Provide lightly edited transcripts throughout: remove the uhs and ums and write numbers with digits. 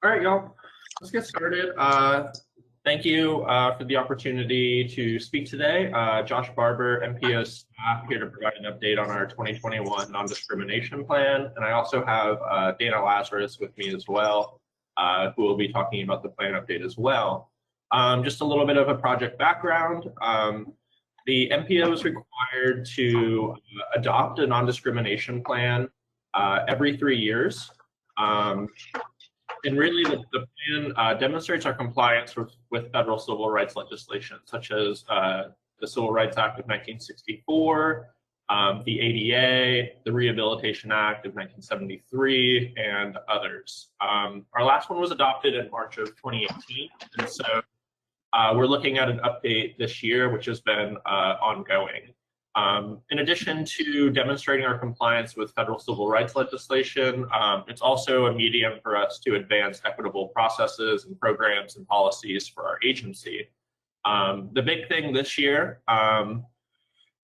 All right, y'all, let's get started. Thank you for the opportunity to speak today. Josh Barber, MPO staff, here to provide an update on our 2021 non-discrimination plan. And I also have Dana Lazarus with me as well, who will be talking about the plan update as well. Just a little bit of a project background. The MPO is required to adopt a non-discrimination plan every 3 years. And really, the plan demonstrates our compliance with federal civil rights legislation, such as the Civil Rights Act of 1964, the ADA, the Rehabilitation Act of 1973, and others. Our last one was adopted in March of 2018, and so we're looking at an update this year, which has been ongoing. In addition to demonstrating our compliance with federal civil rights legislation, it's also a medium for us to advance equitable processes and programs and policies for our agency. The big thing this year,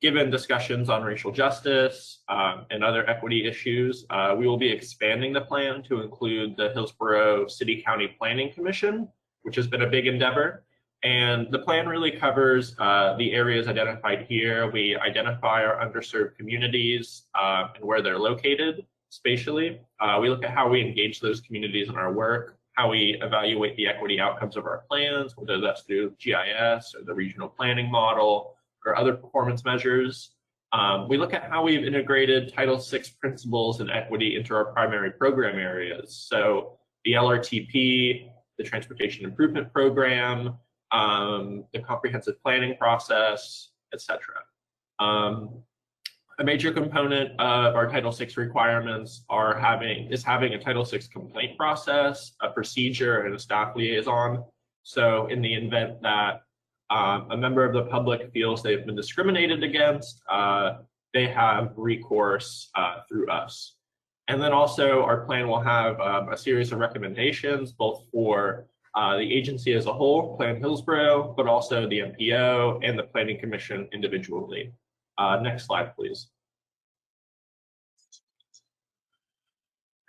given discussions on racial justice and other equity issues, we will be expanding the plan to include the Hillsborough City County Planning Commission, which has been a big endeavor. And the plan really covers the areas identified here. We identify our underserved communities and where they're located spatially. We look at how we engage those communities in our work, how we evaluate the equity outcomes of our plans, whether that's through GIS or the regional planning model or other performance measures. We look at how we've integrated Title VI principles and equity into our primary program areas. So the LRTP, the Transportation Improvement Program, the comprehensive planning process, etc. A major component of our Title VI requirements is having a Title VI complaint process, a procedure, and a staff liaison. So in the event that a member of the public feels they've been discriminated against, they have recourse through us. And then also our plan will have a series of recommendations, both for the agency as a whole, Plan Hillsborough, but also the MPO and the Planning Commission individually. Next slide, please.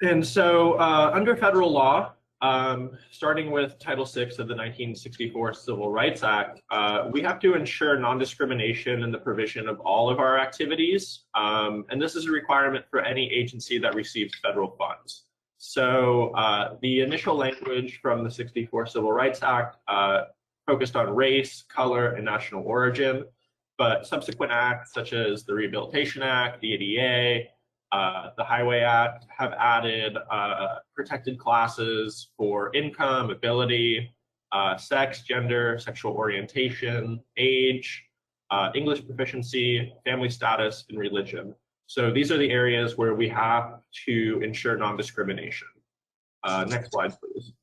And so under federal law, starting with Title VI of the 1964 Civil Rights Act, we have to ensure non-discrimination in the provision of all of our activities. And this is a requirement for any agency that receives federal funds. So the initial language from the 64 Civil Rights Act focused on race, color, and national origin, but subsequent acts such as the Rehabilitation Act, the ADA, the Highway Act have added protected classes for income, ability, sex, gender, sexual orientation, age, English proficiency, family status, and religion. So these are the areas where we have to ensure non-discrimination. Next slide, please.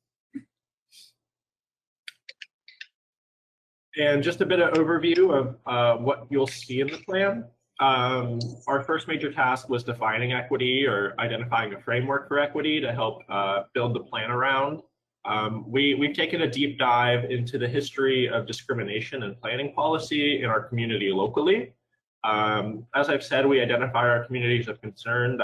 And just a bit of overview of what you'll see in the plan. Our first major task was defining equity or identifying a framework for equity to help build the plan around. We've taken a deep dive into the history of discrimination and planning policy in our community locally. As I've said, we identify our communities of concern,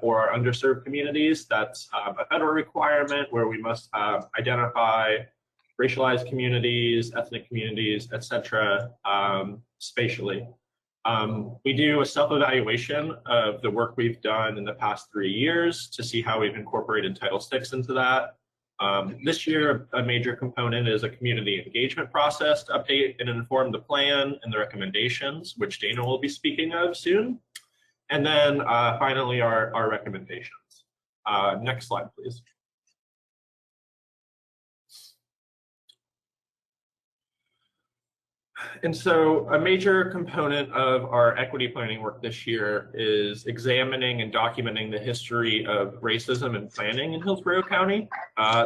or our underserved communities. That's a federal requirement where we must identify racialized communities, ethnic communities, etc., spatially. We do a self-evaluation of the work we've done in the past 3 years to see how we've incorporated Title VI into that. This year, a major component is a community engagement process to update and inform the plan and the recommendations, which Dana will be speaking of soon. And then finally, our recommendations. Next slide, please. And so a major component of our equity planning work this year is examining and documenting the history of racism and planning in Hillsborough County.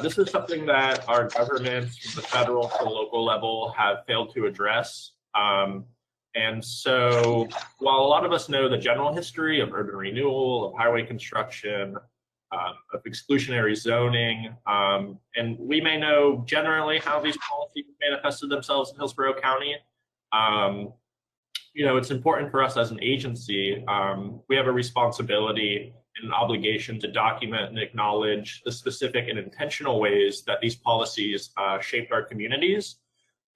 This is something that our governments from the federal to the local level have failed to address. And so while a lot of us know the general history of urban renewal, of highway construction, of exclusionary zoning, and we may know generally how these policies manifested themselves in Hillsborough County, it's important for us as an agency. We have a responsibility and an obligation to document and acknowledge the specific and intentional ways that these policies shaped our communities.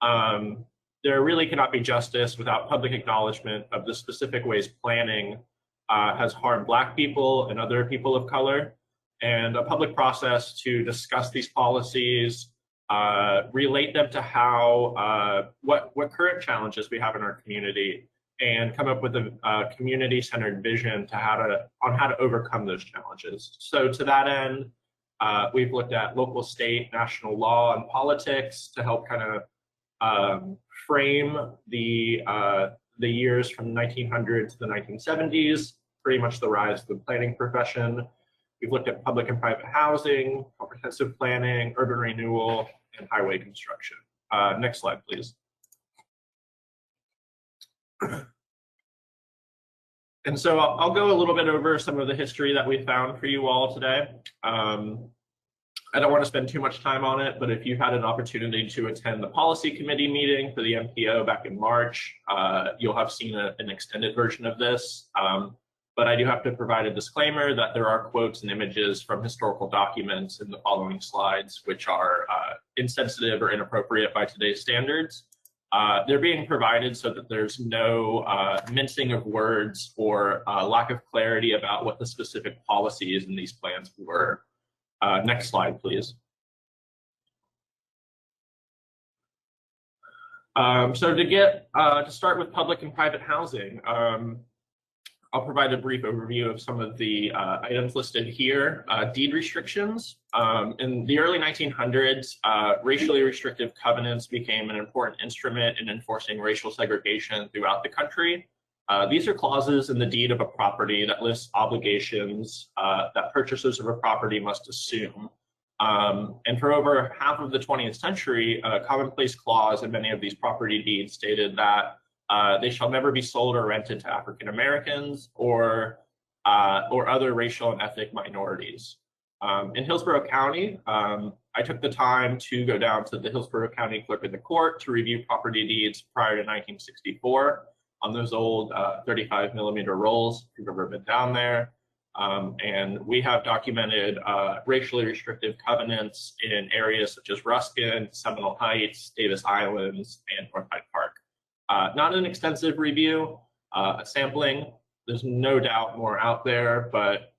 There really cannot be justice without public acknowledgement of the specific ways planning has harmed Black people and other people of color, and a public process to discuss these policies, relate them to how what current challenges we have in our community, and come up with a community-centered vision to how to overcome those challenges. So to that end, we've looked at local, state, national law, and politics to help kind of frame the years from 1900 to the 1970s, pretty much the rise of the planning profession. We've looked at public and private housing, comprehensive planning, urban renewal, and highway construction. Next slide, please. And so I'll go a little bit over some of the history that we found for you all today. I don't want to spend too much time on it, but if you had an opportunity to attend the policy committee meeting for the MPO back in March, you'll have seen an extended version of this. But I do have to provide a disclaimer that there are quotes and images from historical documents in the following slides, which are insensitive or inappropriate by today's standards. They're being provided so that there's no mincing of words or lack of clarity about what the specific policies in these plans were. Next slide, please. So to start with public and private housing, I'll provide a brief overview of some of the items listed here. Deed restrictions. In the early 1900s, racially restrictive covenants became an important instrument in enforcing racial segregation throughout the country. These are clauses in the deed of a property that lists obligations that purchasers of a property must assume. And for over half of the 20th century, a commonplace clause in many of these property deeds stated that they shall never be sold or rented to African Americans or other racial and ethnic minorities. In Hillsborough County, I took the time to go down to the Hillsborough County Clerk of the Court to review property deeds prior to 1964 on those old 35mm rolls, if you've ever been down there. And we have documented racially restrictive covenants in areas such as Ruskin, Seminole Heights, Davis Islands, and North Hyde Park. Not an extensive review, a sampling. There's no doubt more out there, but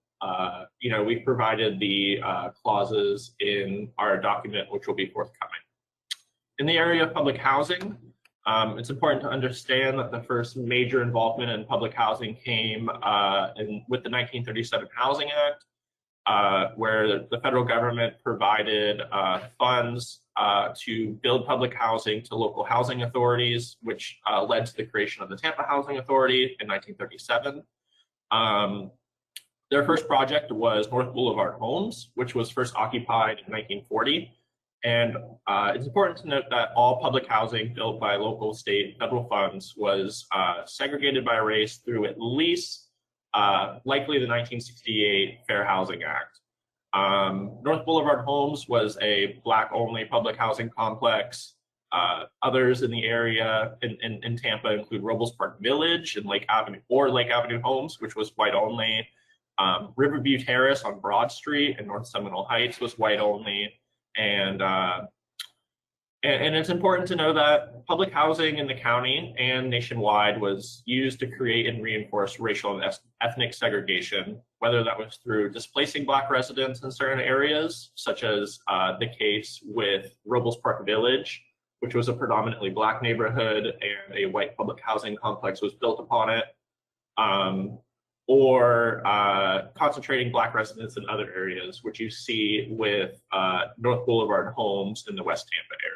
you know, we've provided the clauses in our document, which will be forthcoming. In the area of public housing, it's important to understand that the first major involvement in public housing came with the 1937 Housing Act, where the federal government provided funds to build public housing to local housing authorities, which led to the creation of the Tampa Housing Authority in 1937. Their first project was North Boulevard Homes, which was first occupied in 1940. And it's important to note that all public housing built by local, state, and federal funds was segregated by race through at least likely the 1968 Fair Housing Act. North Boulevard Homes was a Black-only public housing complex. Others in the area in Tampa include Robles Park Village and Lake Avenue Homes, which was white-only. Riverview Terrace on Broad Street in North Seminole Heights was white-only. And it's important to know that public housing in the county and nationwide was used to create and reinforce racial and ethnic segregation, whether that was through displacing Black residents in certain areas, such as the case with Robles Park Village, which was a predominantly Black neighborhood and a white public housing complex was built upon it, or concentrating Black residents in other areas, which you see with North Boulevard Homes in the West Tampa area.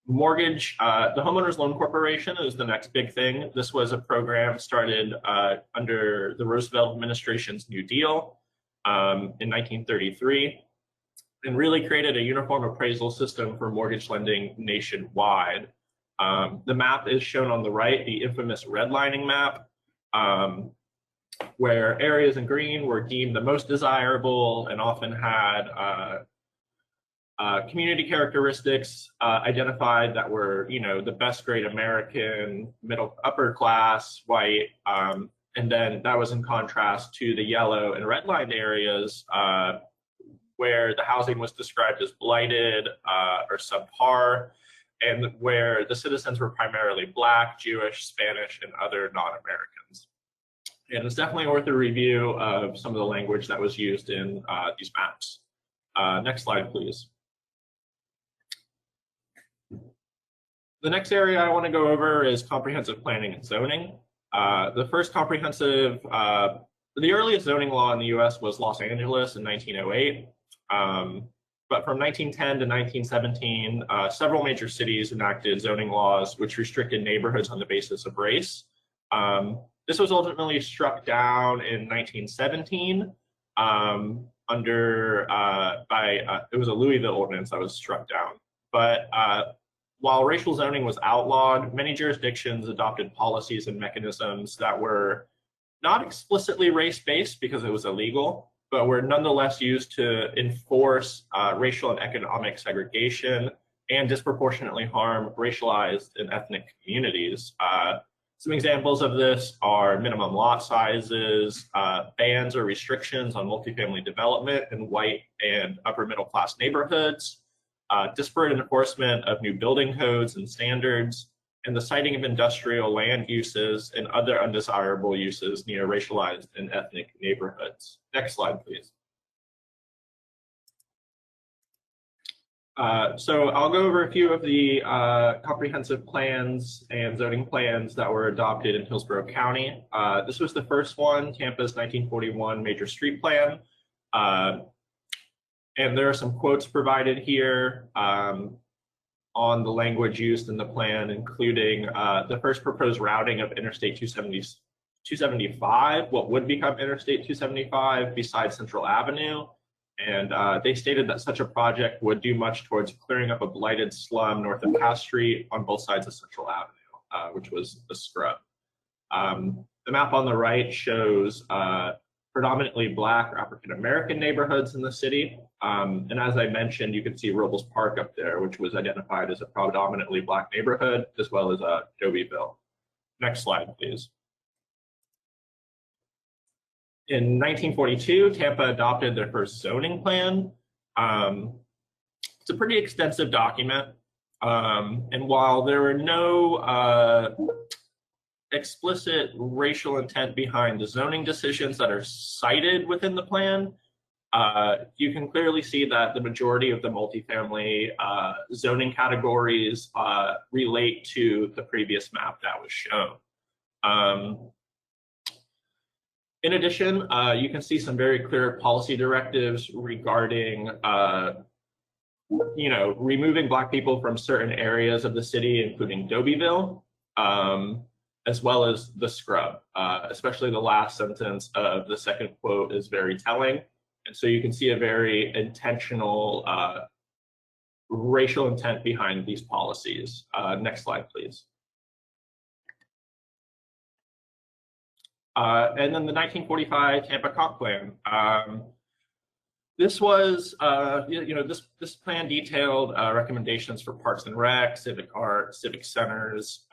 Mortgage, the Homeowners Loan Corporation is the next big thing. This was a program started under the Roosevelt administration's New Deal in 1933, and really created a uniform appraisal system for mortgage lending nationwide. The map is shown on the right, the infamous redlining map, where areas in green were deemed the most desirable and often had community characteristics identified that were, you know, the best grade American, middle, upper class, white, And then that was in contrast to the yellow and redlined areas where the housing was described as blighted or subpar, and where the citizens were primarily Black, Jewish, Spanish, and other non-Americans. And it's definitely worth a review of some of the language that was used in these maps. Next slide, please. The next area I want to go over is comprehensive planning and zoning. The first comprehensive, the earliest zoning law in the US was Los Angeles in 1908. But from 1910 to 1917, several major cities enacted zoning laws which restricted neighborhoods on the basis of race. This was ultimately struck down in 1917 it was a Louisville ordinance that was struck down. But while racial zoning was outlawed, many jurisdictions adopted policies and mechanisms that were not explicitly race-based because it was illegal, but were nonetheless used to enforce racial and economic segregation and disproportionately harm racialized and ethnic communities. Some examples of this are minimum lot sizes, bans or restrictions on multifamily development in white and upper middle class neighborhoods, disparate enforcement of new building codes and standards, and the siting of industrial land uses and other undesirable uses near racialized and ethnic neighborhoods. Next slide, please. So I'll go over a few of the comprehensive plans and zoning plans that were adopted in Hillsborough County. This was the first one, Tampa's 1941 Major Street Plan. And there are some quotes provided here on the language used in the plan, including the first proposed routing of Interstate 275, what would become Interstate 275 beside Central Avenue. And they stated that such a project would do much towards clearing up a blighted slum north of Cass Street on both sides of Central Avenue, which was the scrub. The map on the right shows predominantly Black or African-American neighborhoods in the city. And as I mentioned, you can see Robles Park up there, which was identified as a predominantly Black neighborhood, as well as Dobyville. Next slide, please. In 1942, Tampa adopted their first zoning plan. It's a pretty extensive document. And while there were no explicit racial intent behind the zoning decisions that are cited within the plan, you can clearly see that the majority of the multifamily zoning categories relate to the previous map that was shown. In addition, you can see some very clear policy directives regarding removing Black people from certain areas of the city, including Dobyville, as well as the scrub. Especially the last sentence of the second quote is very telling. And so you can see a very intentional racial intent behind these policies. Next slide, please. And then the 1945 Tampa Comp Plan. This was, this plan detailed recommendations for parks and rec, civic art, civic centers.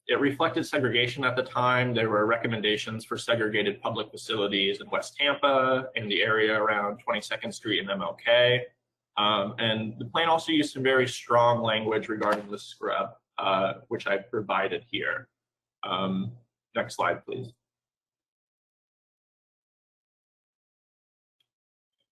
It reflected segregation at the time. There were recommendations for segregated public facilities in West Tampa and the area around 22nd Street and MLK. And the plan also used some very strong language regarding the scrub, which I provided here. Next slide, please.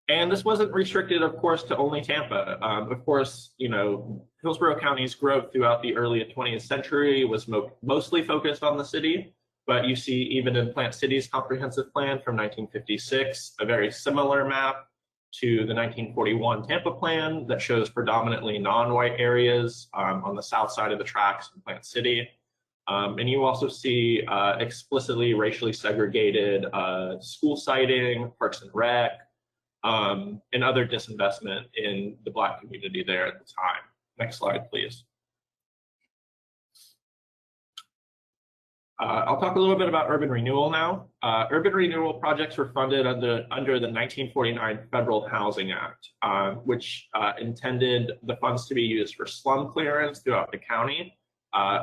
And this wasn't restricted, of course, to only Tampa. Of course, Hillsborough County's growth throughout the early 20th century was mostly focused on the city, but you see even in Plant City's comprehensive plan from 1956, a very similar map to the 1941 Tampa plan that shows predominantly non-white areas on the south side of the tracks in Plant City. And you also see explicitly racially segregated school siting, parks and rec, and other disinvestment in the Black community there at the time. Next slide, please. I'll talk a little bit about urban renewal now. Urban renewal projects were funded under the 1949 Federal Housing Act, which intended the funds to be used for slum clearance throughout the county,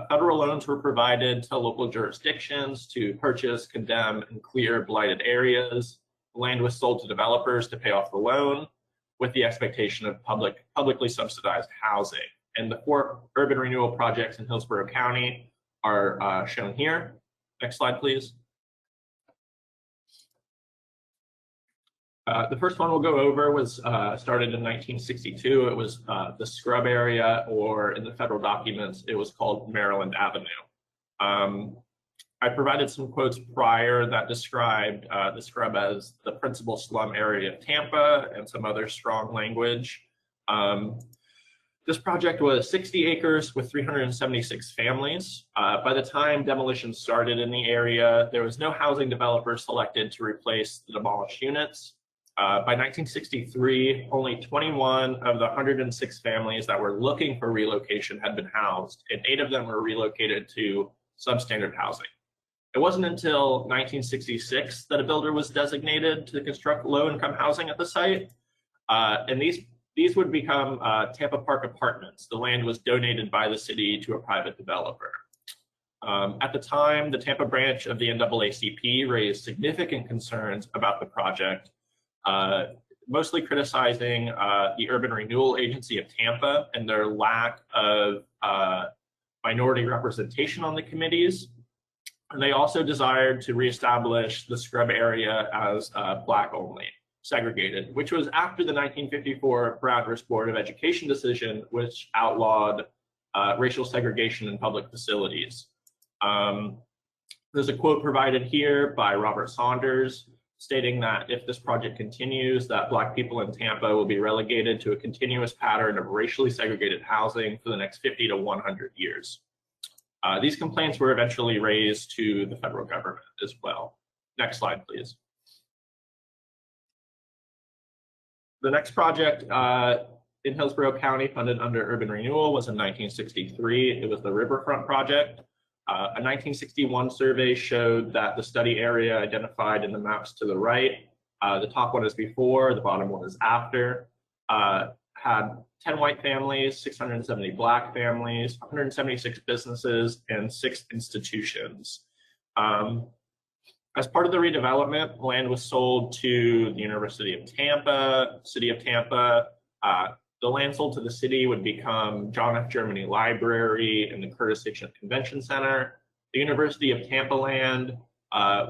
Federal loans were provided to local jurisdictions to purchase, condemn, and clear blighted areas. The land was sold to developers to pay off the loan with the expectation of publicly subsidized housing. And the 4 urban renewal projects in Hillsborough County are shown here. Next slide, please. The first one we'll go over was started in 1962. It was the scrub area, or in the federal documents, it was called Maryland Avenue. I provided some quotes prior that described the scrub as the principal slum area of Tampa and some other strong language. This project was 60 acres with 376 families. By the time demolition started in the area, there was no housing developer selected to replace the demolished units. By 1963, only 21 of the 106 families that were looking for relocation had been housed, and 8 of them were relocated to substandard housing. It wasn't until 1966 that a builder was designated to construct low-income housing at the site, and these would become Tampa Park Apartments. The land was donated by the city to a private developer. At the time, the Tampa branch of the NAACP raised significant concerns about the project, mostly criticizing the Urban Renewal Agency of Tampa and their lack of minority representation on the committees. And they also desired to reestablish the scrub area as Black only, segregated, which was after the 1954 Brown v. Board of Education decision, which outlawed racial segregation in public facilities. There's a quote provided here by Robert Saunders stating that if this project continues, that Black people in Tampa will be relegated to a continuous pattern of racially segregated housing for the next 50 to 100 years. These complaints were eventually raised to the federal government as well. Next slide, please. The next project in Hillsborough County funded under urban renewal was in 1963. It was the Riverfront Project. A 1961 survey showed that the study area identified in the maps to the right, the top one is before, the bottom one is after, had 10 white families, 670 Black families, 176 businesses, and 6 institutions. As part of the redevelopment, land was sold to the University of Tampa, City of Tampa. The land sold to the city would become John F. Germany Library and the Curtis H. Convention Center. The University of Tampa land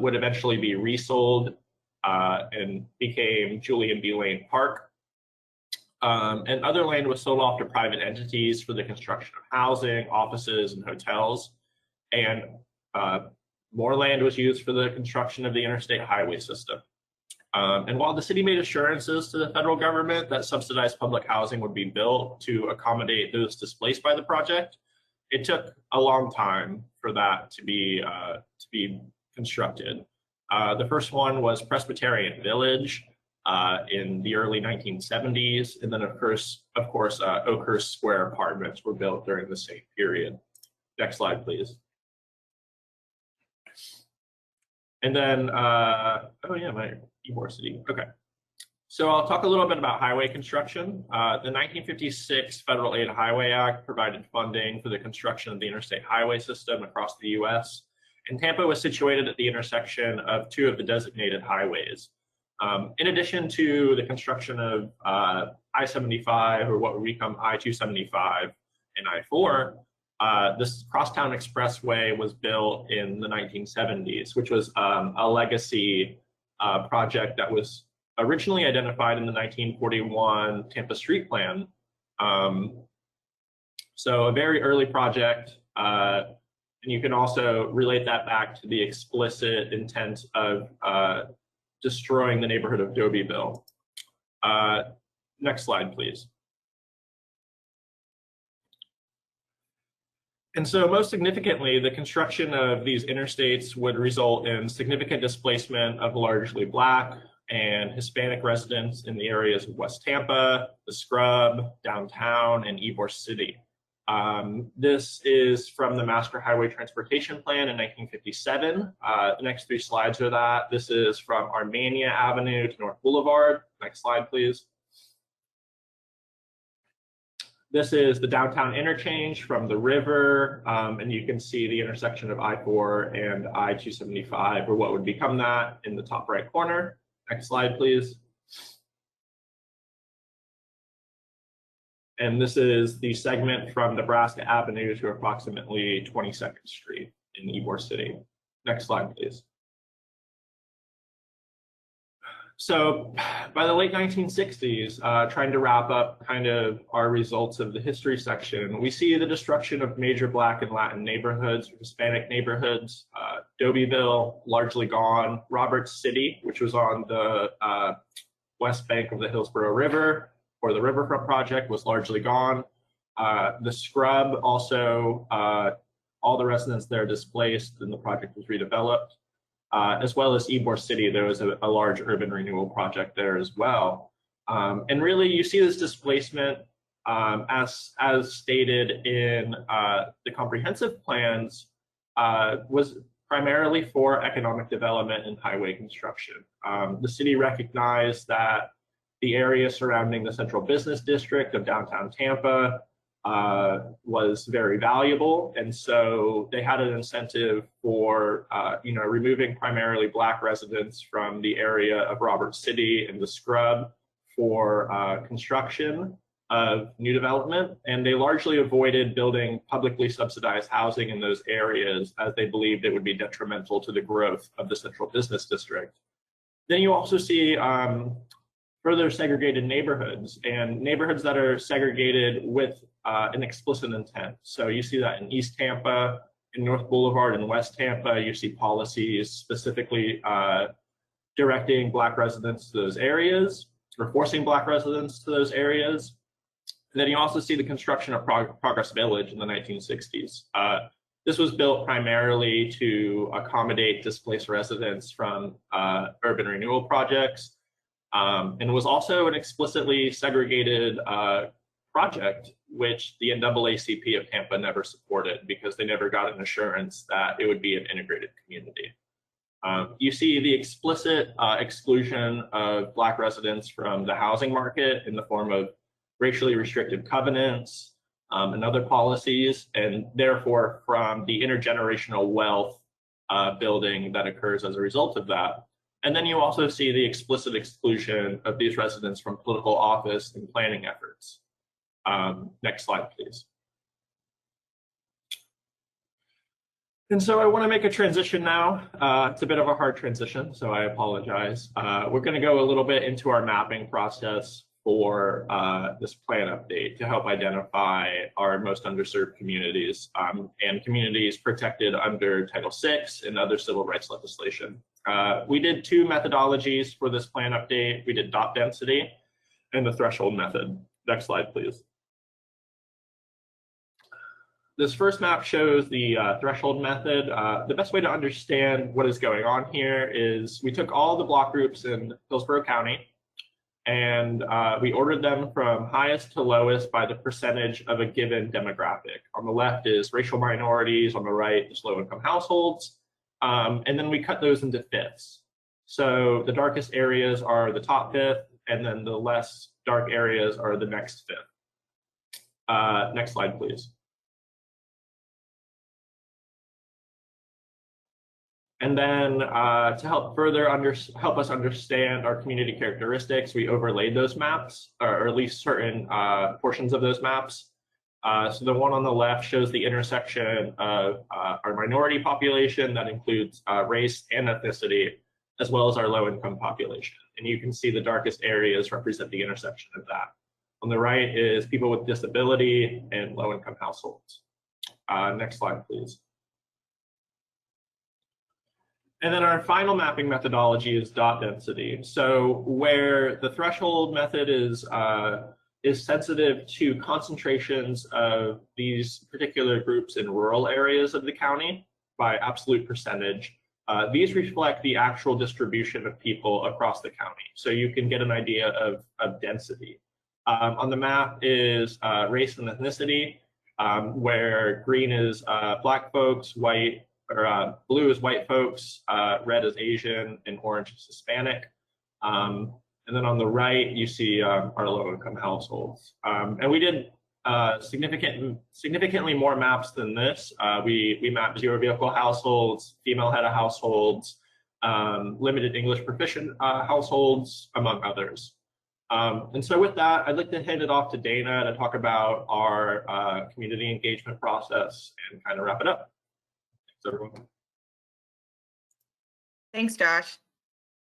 would eventually be resold and became Julian B. Lane Park. And other land was sold off to private entities for the construction of housing, offices, and hotels. And more land was used for the construction of the interstate highway system. And while the city made assurances to the federal government that subsidized public housing would be built to accommodate those displaced by the project, it took a long time for that to be constructed. The first one was Presbyterian Village in the early 1970s, and then of course, Oakhurst Square apartments were built during the same period. Next slide, please. And then, oh yeah, my University. Okay. So I'll talk a little bit about highway construction. The 1956 Federal Aid Highway Act provided funding for the construction of the interstate highway system across the U.S. And Tampa was situated at the intersection of 2 of the designated highways. In addition to the construction of I-75, or what would become I-275 and I-4, this Crosstown Expressway was built in the 1970s, which was a legacy project that was originally identified in the 1941 Tampa Street Plan. So a very early project, and you can also relate that back to the explicit intent of destroying the neighborhood of Dobyville. Next slide, please. And so most significantly, the construction of these interstates would result in significant displacement of largely Black and Hispanic residents in the areas of West Tampa, the Scrub, downtown, and Ybor City. This is from the Master Highway Transportation Plan in 1957. The next 3 slides are that. This is from Armenia Avenue to North Boulevard. Next slide, please. This is the downtown interchange from the river, and you can see the intersection of I-4 and I-275, or what would become that, in the top right corner. Next slide, please. And this is the segment from Nebraska Avenue to approximately 22nd Street in Ybor City. Next slide, please. So by the late 1960s, trying to wrap up kind of our results of the history section, we see the destruction of major Black and Latin neighborhoods, Hispanic neighborhoods, Dobyville, largely gone, Roberts City, which was on the west bank of the Hillsborough River, or the Riverfront Project, was largely gone. The Scrub also, all the residents there displaced and the project was redeveloped. As well as Ybor City, there was a large urban renewal project there as well. And really, you see this displacement as stated in the comprehensive plans was primarily for economic development and highway construction. The city recognized that the area surrounding the central business district of downtown Tampa was very valuable, and so they had an incentive for removing primarily Black residents from the area of Roberts City and the Scrub for construction of new development, and they largely avoided building publicly subsidized housing in those areas as they believed it would be detrimental to the growth of the central business district. Then you also see further segregated neighborhoods, and neighborhoods that are segregated with an explicit intent. So you see that in East Tampa, in North Boulevard, and West Tampa. You see policies specifically directing Black residents to those areas, or forcing Black residents to those areas. And then you also see the construction of Progress Village in the 1960s. This was built primarily to accommodate displaced residents from urban renewal projects, and was also an explicitly segregated project, which the NAACP of Tampa never supported because they never got an assurance that it would be an integrated community. You see the explicit exclusion of Black residents from the housing market in the form of racially restrictive covenants and other policies, and therefore from the intergenerational wealth building that occurs as a result of that. And then you also see the explicit exclusion of these residents from political office and planning efforts. Next slide, please. And so I want to make a transition now. It's a bit of a hard transition, so I apologize. We're going to go a little bit into our mapping process for this plan update to help identify our most underserved communities and communities protected under Title VI and other civil rights legislation. We did two methodologies for this plan update. We did dot density and the threshold method. Next slide, please. This first map shows the threshold method. The best way to understand what is going on here is we took all the block groups in Hillsborough County and we ordered them from highest to lowest by the percentage of a given demographic. On the left is racial minorities, on the right is low-income households, and then we cut those into fifths. So the darkest areas are the top fifth, and then the less dark areas are the next fifth. Next slide, please. And then to help further help us understand our community characteristics, we overlaid those maps, or at least certain portions of those maps. So the one on the left shows the intersection of our minority population that includes race and ethnicity, as well as our low-income population. And you can see the darkest areas represent the intersection of that. On the right is people with disability and low-income households. Next slide, please. And then our final mapping methodology is dot density. So where the threshold method is sensitive to concentrations of these particular groups in rural areas of the county by absolute percentage, these reflect the actual distribution of people across the county. So you can get an idea of density. On the map is race and ethnicity, where green is Black folks, white, or blue is white folks, red is Asian, and orange is Hispanic. And then on the right, you see our low-income households. And we did significantly more maps than this. We map zero vehicle households, female head of households, limited English proficient households, among others. And so with that, I'd like to hand it off to Dana to talk about our community engagement process and kind of wrap it up. Thanks, everyone. Thanks, Josh.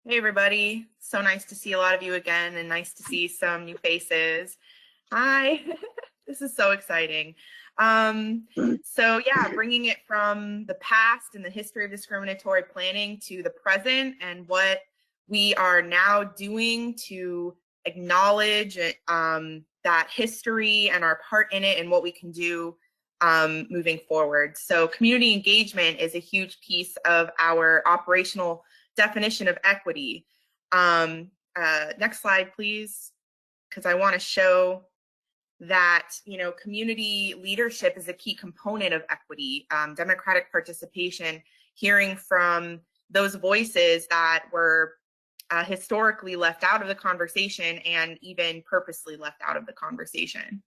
Hey, everybody. So nice to see a lot of you again and nice to see some new faces. Hi. This is so exciting. So yeah, bringing it from the past and the history of discriminatory planning to the present and what we are now doing to acknowledge that history and our part in it and what we can do moving forward. So community engagement is a huge piece of our operational definition of equity. Next slide, please, because I want to show that, you know, community leadership is a key component of equity, democratic participation, hearing from those voices that were historically left out of the conversation and even purposely left out of the conversation.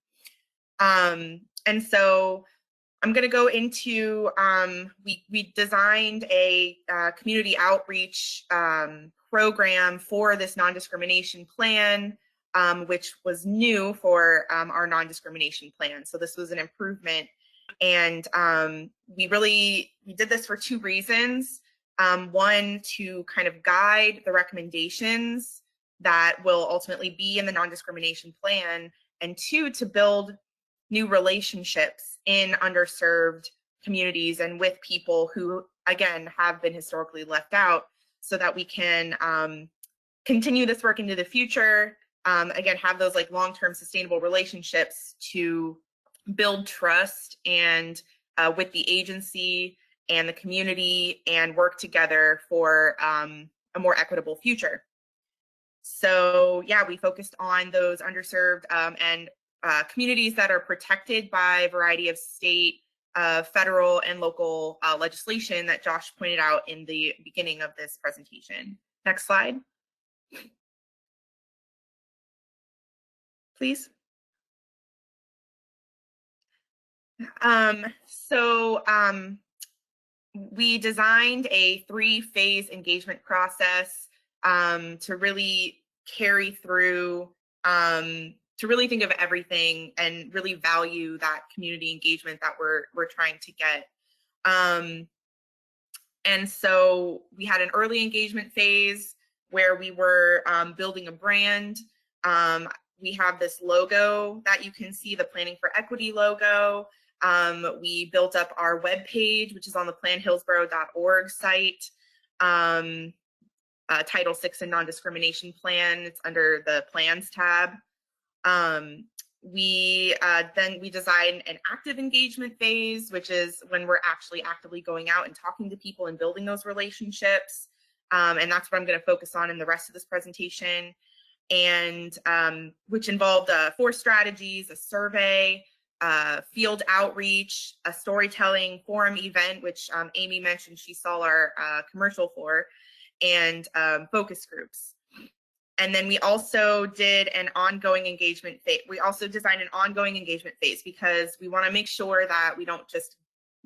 And so I'm going to go into, we designed a community outreach program for this non-discrimination plan, which was new for our non-discrimination plan. So this was an improvement. And we did this for two reasons. One, to kind of guide the recommendations that will ultimately be in the non-discrimination plan, and two, to build new relationships in underserved communities and with people who, again, have been historically left out, so that we can continue this work into the future, again, have those like long-term sustainable relationships to build trust and with the agency and the community, and work together for a more equitable future. So yeah, we focused on those underserved and communities that are protected by a variety of state, federal, and local legislation that Josh pointed out in the beginning of this presentation. Next slide, please. We designed a 3-phase engagement process to really carry through, to really think of everything and really value that community engagement that we're trying to get. And so we had an early engagement phase where we were building a brand. We have this logo that you can see, the Planning for Equity logo. We built up our webpage, which is on the planhillsborough.org site. Title 6 and Non-Discrimination Plan, it's under the Plans tab. Then we designed an active engagement phase, which is when we're actually actively going out and talking to people and building those relationships. And that's what I'm going to focus on in the rest of this presentation. And which involved 4 strategies: a survey, field outreach, a storytelling forum event, which Amy mentioned she saw our commercial for, and focus groups. And then we also did an ongoing engagement phase. We also designed an ongoing engagement phase because we want to make sure that we don't just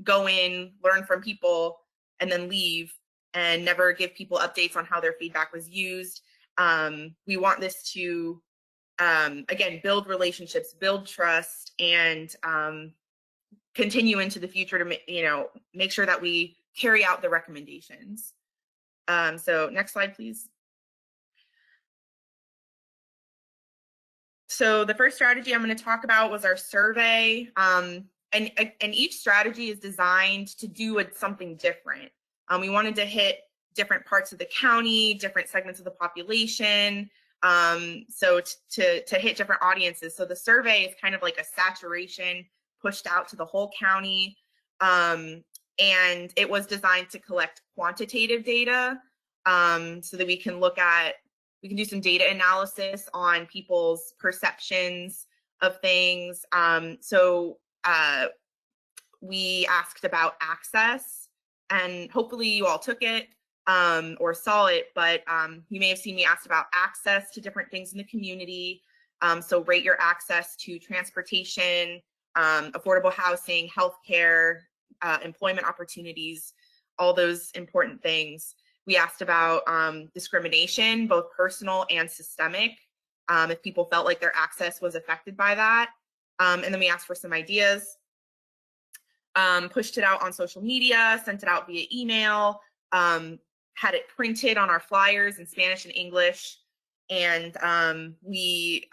go in, learn from people, and then leave and never give people updates on how their feedback was used. We want this to, again, build relationships, build trust, and continue into the future to, make sure that we carry out the recommendations. So next slide, please. So the first strategy I'm going to talk about was our survey. And each strategy is designed to do something different. We wanted to hit different parts of the county, different segments of the population, so to hit different audiences. So the survey is kind of like a saturation pushed out to the whole county, and it was designed to collect quantitative data, so that we can do some data analysis on people's perceptions of things. So we asked about access, and hopefully you all took it or saw it, but you may have seen me asked about access to different things in the community, So rate your access to transportation, affordable housing, healthcare, employment opportunities, all those important things. We asked about discrimination, both personal and systemic, if people felt like their access was affected by that. And then we asked for some ideas, pushed it out on social media, sent it out via email, had it printed on our flyers in Spanish and English, and we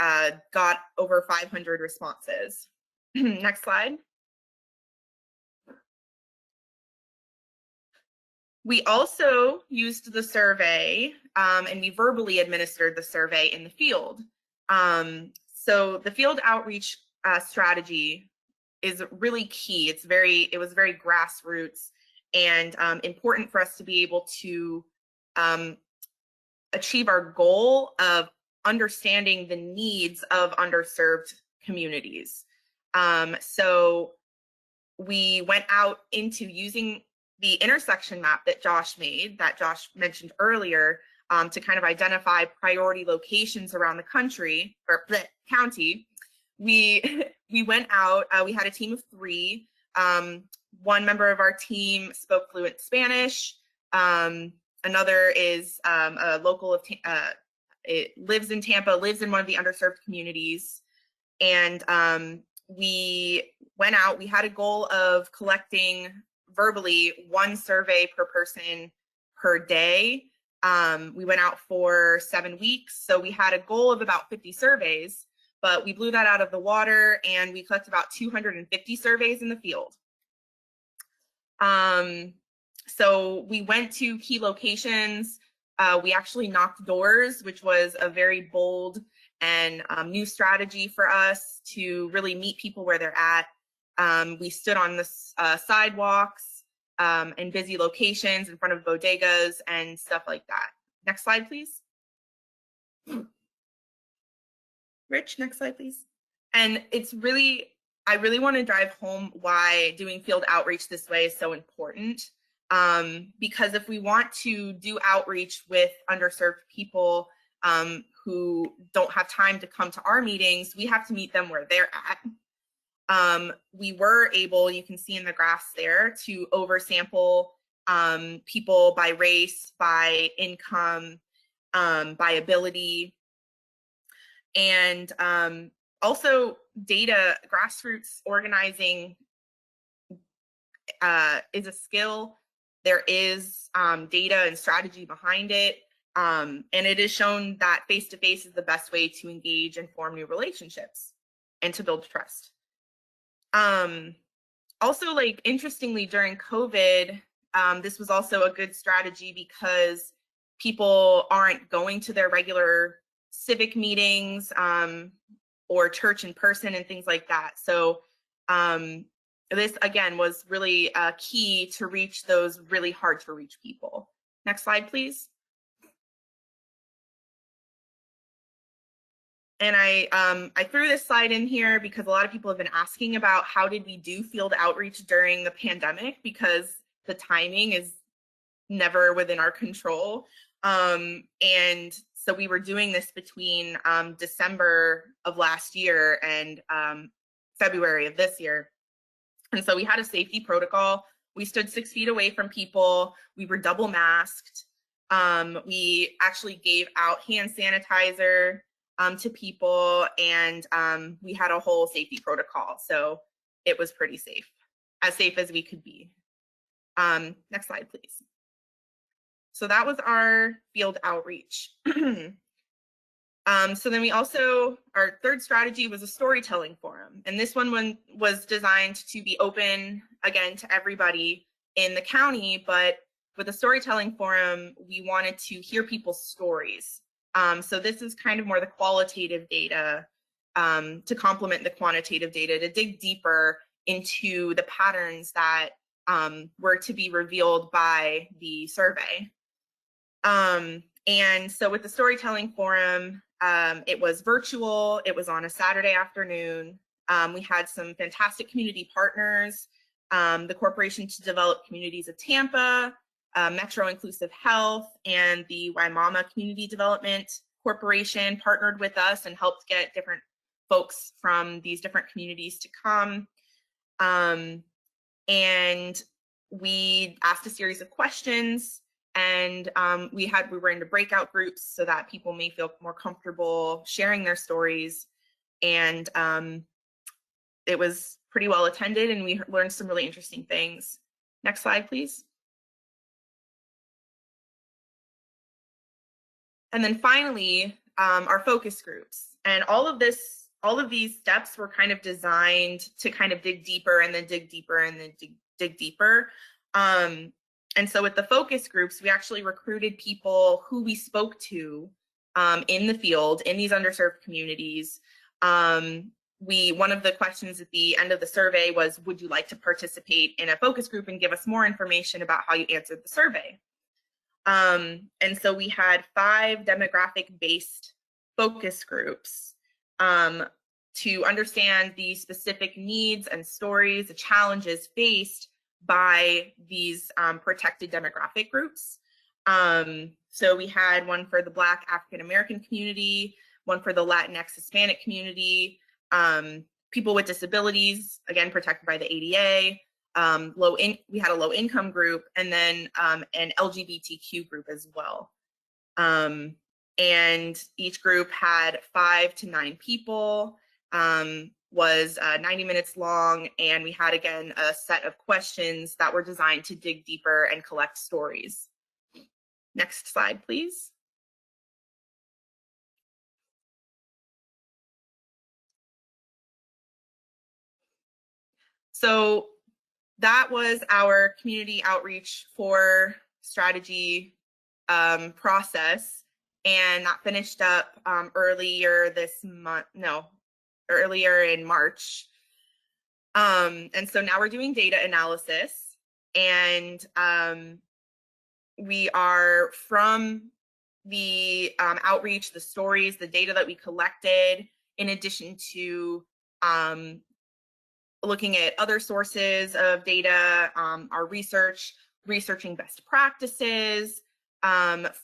got over 500 responses. Next slide. We also used the survey and we verbally administered the survey in the field. So the field outreach strategy is really key. It was very grassroots and important for us to be able to achieve our goal of understanding the needs of underserved communities. So we went out into using the intersection map that Josh made, that Josh mentioned earlier, to kind of identify priority locations around the country or the county. We went out, we had a team of 3. One member of our team spoke fluent Spanish. Another is a local of, it lives in Tampa, lives in one of the underserved communities. And we went out, we had a goal of collecting verbally 1 survey per person per day. We went out for 7 weeks. So we had a goal of about 50 surveys, but we blew that out of the water and we collected about 250 surveys in the field. So we went to key locations. We actually knocked doors, which was a very bold and new strategy for us to really meet people where they're at. We stood on the sidewalks and busy locations in front of bodegas and stuff like that. Next slide, please. Rich, next slide, please. And I really want to drive home why doing field outreach this way is so important. Because if we want to do outreach with underserved people who don't have time to come to our meetings, we have to meet them where they're at. We were able, you can see in the graphs there, to oversample people by race, by income, by ability, and also data. Grassroots organizing is a skill. There is data and strategy behind it, and it is shown that face-to-face is the best way to engage and form new relationships and to build trust. Also, like, interestingly, during COVID, this was also a good strategy because people aren't going to their regular civic meetings or church in person and things like that. So this, again, was really key to reach those really hard to reach people. Next slide, please. And I threw this slide in here because a lot of people have been asking about how did we do field outreach during the pandemic, because the timing is never within our control. And so we were doing this between December of last year and February of this year. And so we had a safety protocol. We stood 6 feet away from people. We were double masked. We actually gave out hand sanitizer to people, and we had a whole safety protocol. So it was pretty safe as we could be. Next slide, please. So that was our field outreach. So then we also, our third strategy was a storytelling forum. And this one was designed to be open, again, to everybody in the county. But with the storytelling forum, we wanted to hear people's stories. So this is kind of more the qualitative data to complement the quantitative data, to dig deeper into the patterns that were to be revealed by the survey. And so with the storytelling forum, it was virtual. It was on a Saturday afternoon. We had some fantastic community partners, the Corporation to Develop Communities of Tampa, Metro Inclusive Health, and the Waimama Community Development corporation partnered with us and helped get different folks from these different communities to come. And we asked a series of questions, and we were into breakout groups so that people may feel more comfortable sharing their stories. And it was pretty well attended, and we learned some really interesting things. Next slide, please. And then finally, our focus groups. And all of these steps were kind of designed to kind of dig deeper and then dig deeper and then dig deeper. And so with the focus groups, we actually recruited people who we spoke to in the field, in these underserved communities. One of the questions at the end of the survey was, would you like to participate in a focus group and give us more information about how you answered the survey? And so we had 5 demographic-based focus groups to understand the specific needs and stories, the challenges faced by these protected demographic groups. So we had one for the Black African American community, one for the Latinx Hispanic community, people with disabilities, again, protected by the ADA, we had a low income group, and then an LGBTQ group as well. And each group had 5 to 9 people, was 90 minutes long, and we had, again, a set of questions that were designed to dig deeper and collect stories. Next slide, please. So that was our community outreach for strategy process, and that finished up earlier in March. And so now we're doing data analysis, and we are, from the outreach, the stories, the data that we collected, in addition to looking at other sources of data, our researching best practices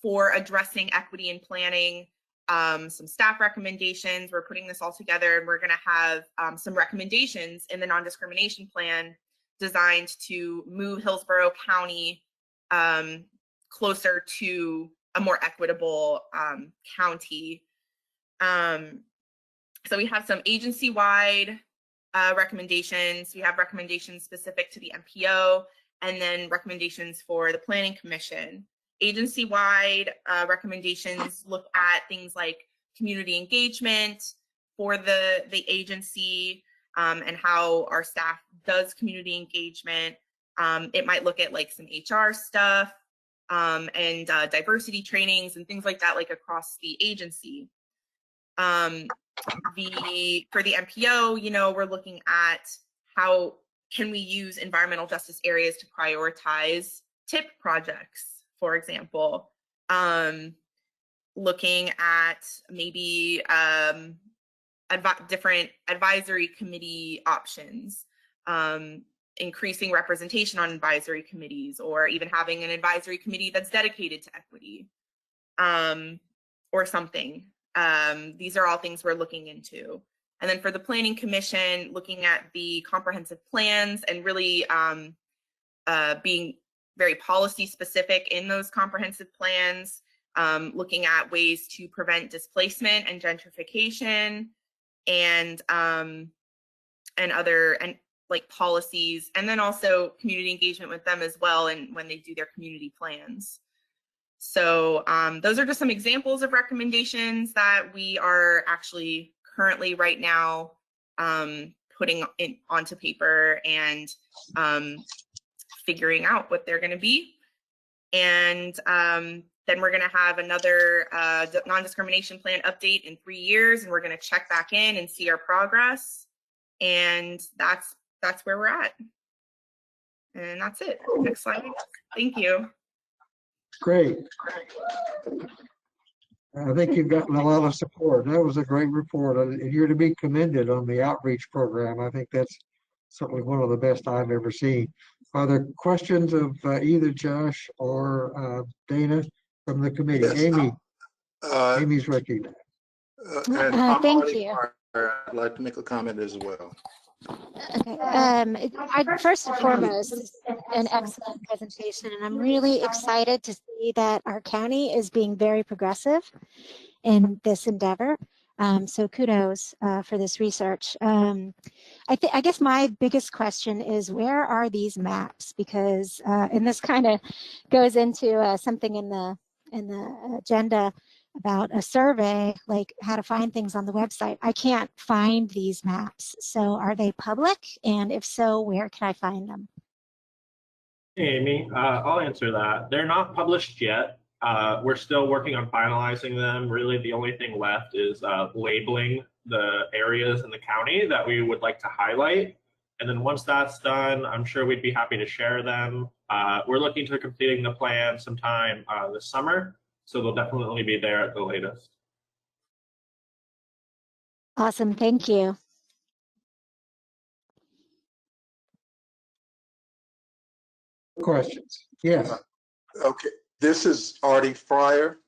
for addressing equity and planning, some staff recommendations. We're putting this all together, and we're going to have some recommendations in the non-discrimination plan designed to move Hillsborough County closer to a more equitable county. So we have some agency-wide recommendations. We have recommendations specific to the MPO, and then recommendations for the Planning Commission. Agency-wide recommendations look at things like community engagement for the agency, and how our staff does community engagement. It might look at like some HR stuff, and diversity trainings and things like that, like across the agency. For the MPO, we're looking at how can we use environmental justice areas to prioritize TIP projects, for example. Looking at maybe different advisory committee options, increasing representation on advisory committees, or even having an advisory committee that's dedicated to equity, or something. These are all things we're looking into. And then for the Planning Commission, looking at the comprehensive plans and really being very policy specific in those comprehensive plans, looking at ways to prevent displacement and gentrification, and like policies, and then also community engagement with them as well, and when they do their community plans. So those are just some examples of recommendations that we are actually currently right now putting onto paper and figuring out what they're going to be. And then we're going to have another non-discrimination plan update in 3 years, and we're going to check back in and see our progress. And that's where we're at. And that's it. Next slide. Thank you. Great. I think you've gotten a lot of support. That was a great report. You're to be commended on the outreach program. I think that's certainly one of the best I've ever seen. Are there questions of either Josh or Dana from the committee? Yes. Amy. Amy's recognized. And I'm Thank Marty you. Pryor. I'd like to make a comment as well. Okay. First and foremost, it's an excellent presentation, and I'm really excited to see that our county is being very progressive in this endeavor. So kudos for this research. I guess my biggest question is, where are these maps? Because and this kind of goes into something in the agenda about a survey, like how to find things on the website. I can't find these maps. So are they public? And if so, where can I find them? Hey, Amy, I'll answer that. They're not published yet. We're still working on finalizing them. Really, the only thing left is labeling the areas in the county that we would like to highlight. And then once that's done, I'm sure we'd be happy to share them. We're looking to completing the plan sometime this summer, so they'll definitely be there at the latest. Awesome, thank you. Questions? Yes. Okay, this is Artie Fryer.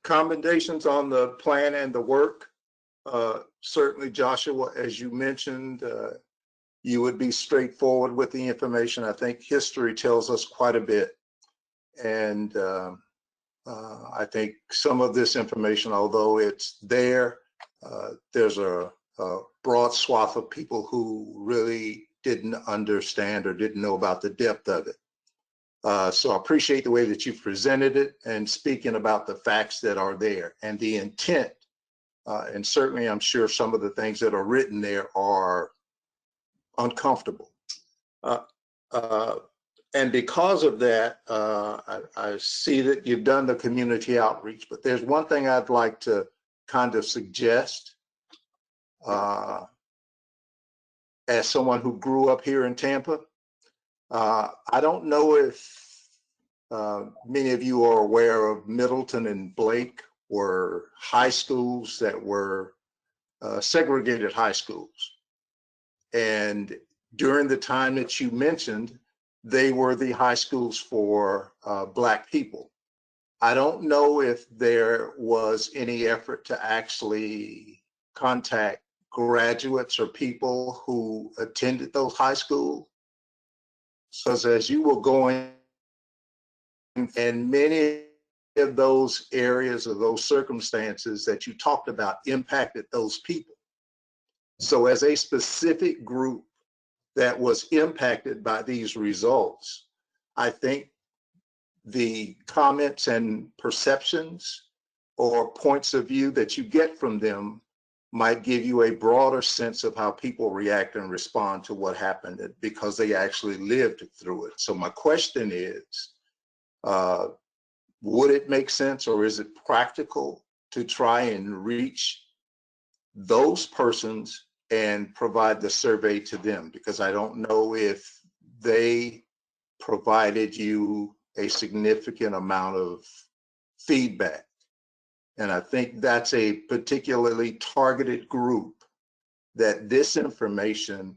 Commendations on the plan and the work. Certainly, Joshua, as you mentioned, you would be straightforward with the information. I think history tells us quite a bit. And I think some of this information, although it's there, there's a broad swath of people who really didn't understand or didn't know about the depth of it. So I appreciate the way that you've presented it and speaking about the facts that are there and the intent. And certainly I'm sure some of the things that are written there are uncomfortable. And because of that, I see that you've done the community outreach, but there's one thing I'd like to kind of suggest. As someone who grew up here in Tampa, I don't know if many of you are aware of Middleton and Blake were high schools that were segregated high schools. And during the time that you mentioned, they were the high schools for Black people. I don't know if there was any effort to actually contact graduates or people who attended those high schools. So as you were going, and many of those areas or those circumstances that you talked about impacted those people. So as a specific group that was impacted by these results, I think the comments and perceptions or points of view that you get from them might give you a broader sense of how people react and respond to what happened because they actually lived through it. So my question is, would it make sense or is it practical to try and reach those persons and provide the survey to them? Because I don't know if they provided you a significant amount of feedback. And I think that's a particularly targeted group that this information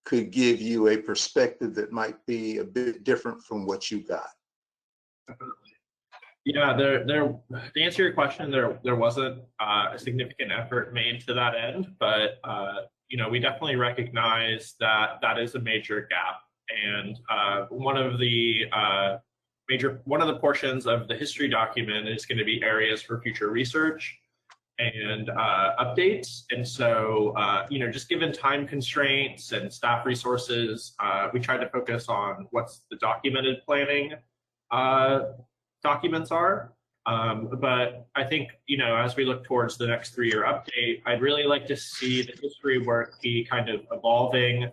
could give you a perspective that might be a bit different from what you got. Yeah, to answer your question, there wasn't a significant effort made to that end, but you know, we definitely recognize that that is a major gap. And one of the portions of the history document is going to be areas for future research and updates. And so, you know, just given time constraints and staff resources, we tried to focus on what's the documented planning documents are. But I think, you know, as we look towards the next 3-year update, I'd really like to see the history work be kind of evolving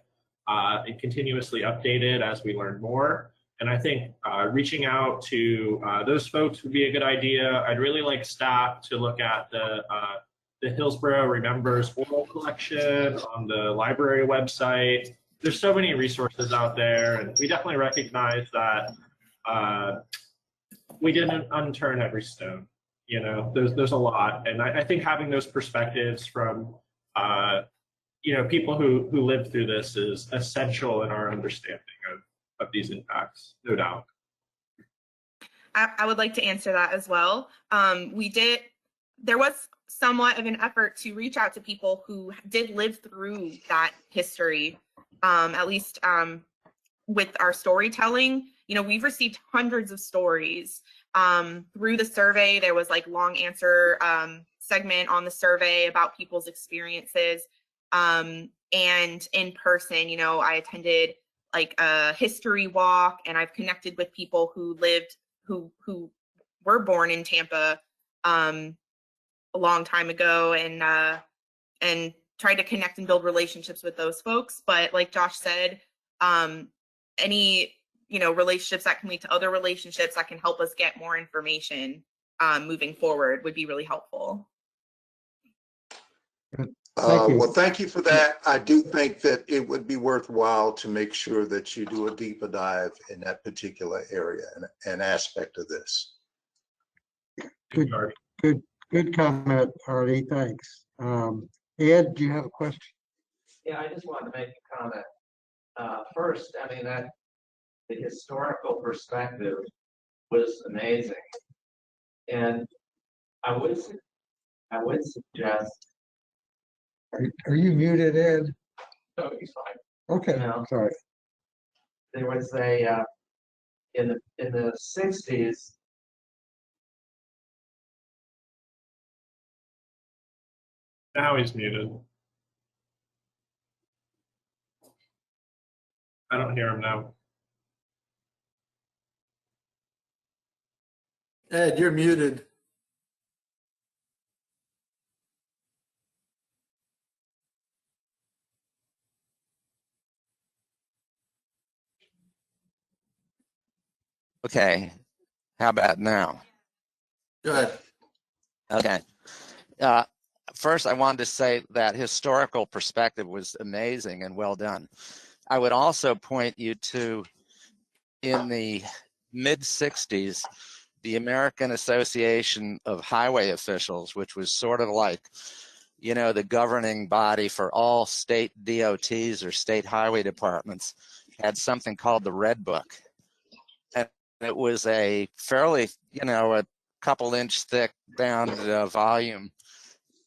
and continuously updated as we learn more. And I think reaching out to those folks would be a good idea. I'd really like staff to look at the Hillsborough Remembers oral collection on the library website. There's so many resources out there, and we definitely recognize that we didn't unturn every stone. You know, there's a lot, and I think having those perspectives from you know, people who lived through this is essential in our understanding of these impacts, no doubt. I would like to answer that as well. There was somewhat of an effort to reach out to people who did live through that history, at least with our storytelling. You know, we've received hundreds of stories through the survey. There was like long answer segment on the survey about people's experiences. And in person, you know, I attended like a history walk, and I've connected with people who were born in Tampa a long time ago, and tried to connect and build relationships with those folks. But like Josh said, any, you know, relationships that can lead to other relationships that can help us get more information moving forward would be really helpful. Thank you. Well, thank you for that. I do think that it would be worthwhile to make sure that you do a deeper dive in that particular area and aspect of this. Good comment, Artie. Thanks. Ed, do you have a question? Yeah, I just wanted to make a comment. First, I mean, that the historical perspective was amazing, and I would suggest. Are you muted, Ed? No, he's fine. Okay, No. sorry. There was a in the 60s. Now he's muted. I don't hear him now. Ed, you're muted. Okay, how about now? Good. Okay. First, I wanted to say that historical perspective was amazing and well done. I would also point you to, in the mid-60s, the American Association of Highway Officials, which was sort of like, you know, the governing body for all state DOTs or state highway departments, had something called the Red Book. And it was a fairly, you know, a couple-inch thick bound volume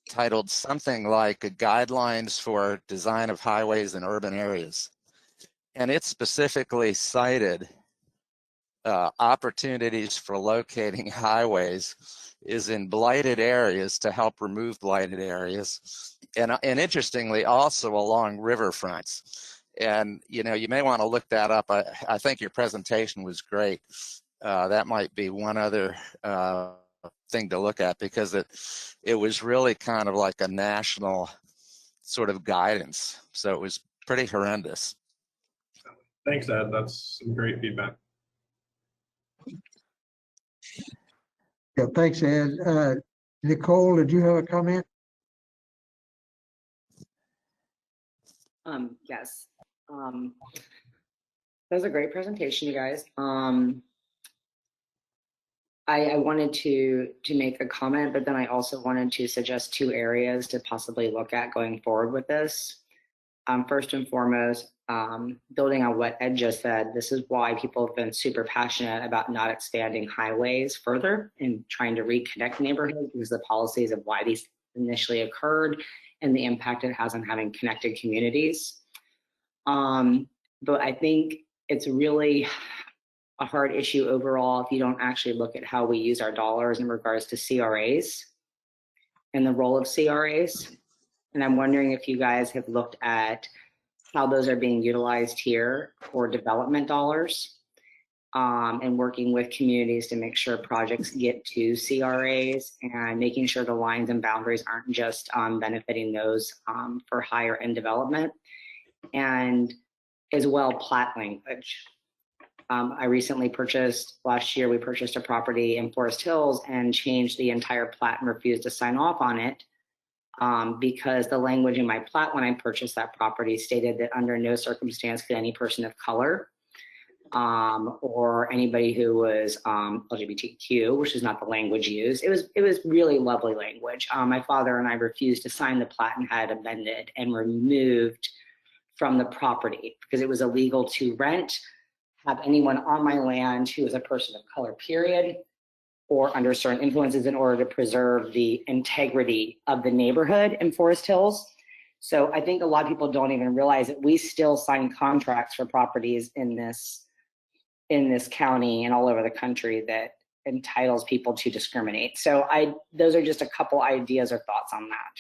titled something like Guidelines for Design of Highways in Urban Areas. And it specifically cited opportunities for locating highways is in blighted areas to help remove blighted areas. And interestingly, also along riverfronts. And, you know, you may want to look that up. I think your presentation was great. That might be one other thing to look at, because it was really kind of like a national sort of guidance. So it was pretty horrendous. Thanks, Ed. That's some great feedback. Yeah, thanks, Ed. Nicole, did you have a comment? Yes. That was a great presentation, you guys. I wanted to make a comment, but then I also wanted to suggest 2 areas to possibly look at going forward with this. First and foremost, building on what Ed just said, this is why people have been super passionate about not expanding highways further and trying to reconnect neighborhoods, because the policies of why these initially occurred and the impact it has on having connected communities. But I think it's really a hard issue overall if you don't actually look at how we use our dollars in regards to CRAs and the role of CRAs. And I'm wondering if you guys have looked at how those are being utilized here for development dollars, and working with communities to make sure projects get to CRAs and making sure the lines and boundaries aren't just benefiting those for higher end development, and as well plat language. I recently last year we purchased a property in Forest Hills and changed the entire plat and refused to sign off on it because the language in my plat when I purchased that property stated that under no circumstance could any person of color or anybody who was LGBTQ, which is not the language used. It was really lovely language. My father and I refused to sign the plat and had it amended and removed from the property because it was illegal to rent, have anyone on my land who is a person of color, period, or under certain influences, in order to preserve the integrity of the neighborhood in Forest Hills. So I think a lot of people don't even realize that we still sign contracts for properties in this county and all over the country that entitles people to discriminate. So those are just a couple ideas or thoughts on that.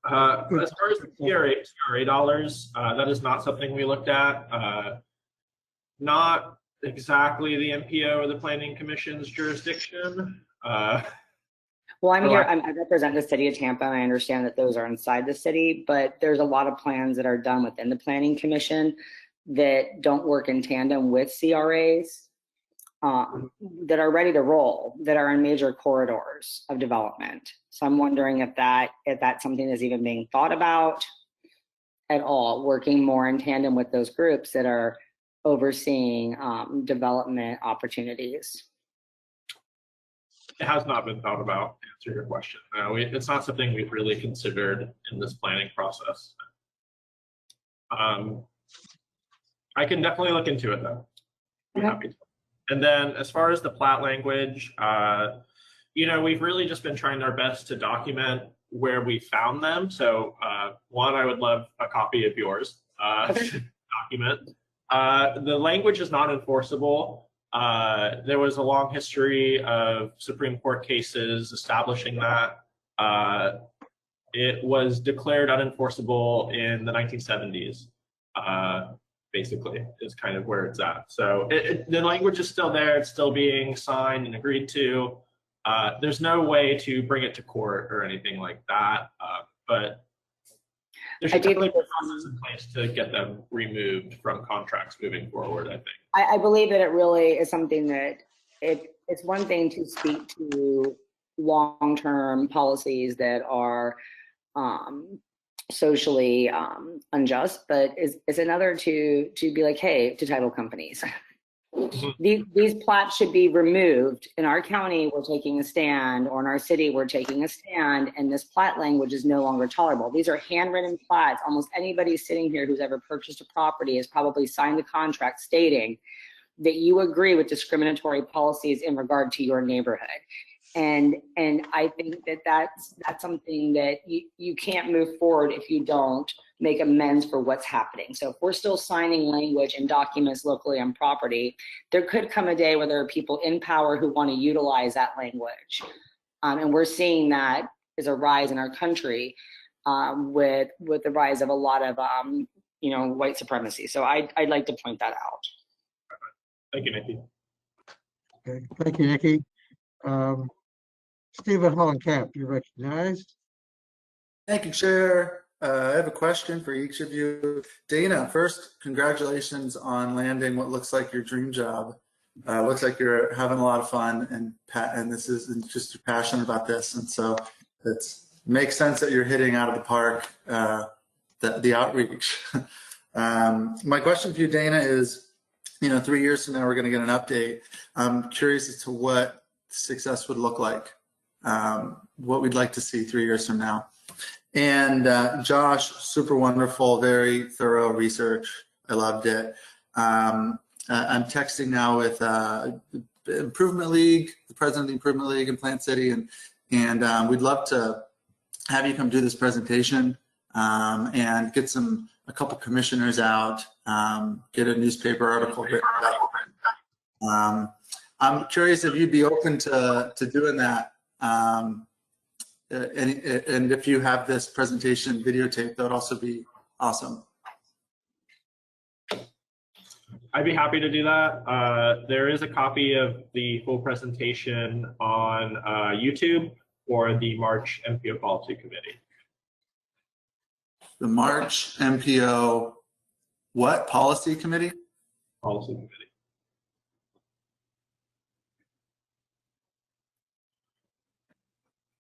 As far as the CRA dollars, that is not something we looked at. Not exactly the MPO or the Planning Commission's jurisdiction. Well, I represent the city of Tampa, and I understand that those are inside the city, but there's a lot of plans that are done within the Planning Commission that don't work in tandem with CRAs, that are ready to roll, that are in major corridors of development. So I'm wondering if that's something that's even being thought about at all, working more in tandem with those groups that are overseeing development opportunities. It has not been thought about, to answer your question. No, it's not something we've really considered in this planning process. I can definitely look into it though. Be happy to. And then as far as the plat language, we've really just been trying our best to document where we found them. So one, I would love a copy of yours document. The language is not enforceable. There was a long history of Supreme Court cases establishing that. It was declared unenforceable in the 1970s. Basically, is kind of where it's at. So the language is still there. It's still being signed and agreed to. There's no way to bring it to court or anything like that. But there should definitely be a process in place to get them removed from contracts moving forward, I think. I believe that it really is something that it's one thing to speak to long-term policies that are socially unjust, but it's another to be like, hey, to title companies. These plats should be removed. In our county, we're taking a stand, or in our city, we're taking a stand, and this plat language is no longer tolerable. These are handwritten plats. Almost anybody sitting here who's ever purchased a property has probably signed a contract stating that you agree with discriminatory policies in regard to your neighborhood. And I think that that's something that you can't move forward if you don't make amends for what's happening. So if we're still signing language and documents locally on property, there could come a day where there are people in power who want to utilize that language. And we're seeing that as a rise in our country with the rise of a lot of white supremacy. So I'd like to point that out. Thank you, Nikki. Okay, thank you, Nikki. Stephen Hollenkamp, you're recognized. Thank you, Chair. I have a question for each of you. Dana, first, congratulations on landing what looks like your dream job. Looks like you're having a lot of fun, and this is just you're passionate about this, and so it makes sense that you're hitting out of the park the outreach. My question for you, Dana, is, 3 years from now we're going to get an update. I'm curious as to what success would look like. What we'd like to see 3 years from now. And Josh, super wonderful, very thorough research. I loved it. I'm texting now with Improvement League, the president of the Improvement League in Plant City, and we'd love to have you come do this presentation and get a couple commissioners out, get a newspaper article written up. I'm curious if you'd be open to doing that. And if you have this presentation videotape, that would also be awesome. I'd be happy to do that. There is a copy of the full presentation on YouTube for the March MPO Policy Committee. The March MPO, what? Policy Committee? Policy Committee.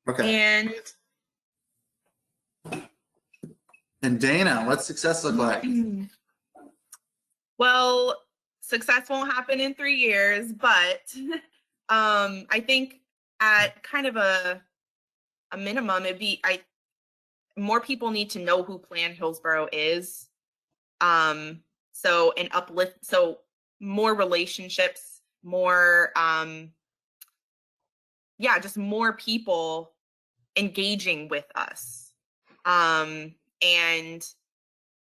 Okay. And Dana, what's success look like? Well, success won't happen in 3 years, but I think at kind of a minimum, more people need to know who Plan Hillsborough is. So an uplift, so more relationships, more, yeah, just more people engaging with us. And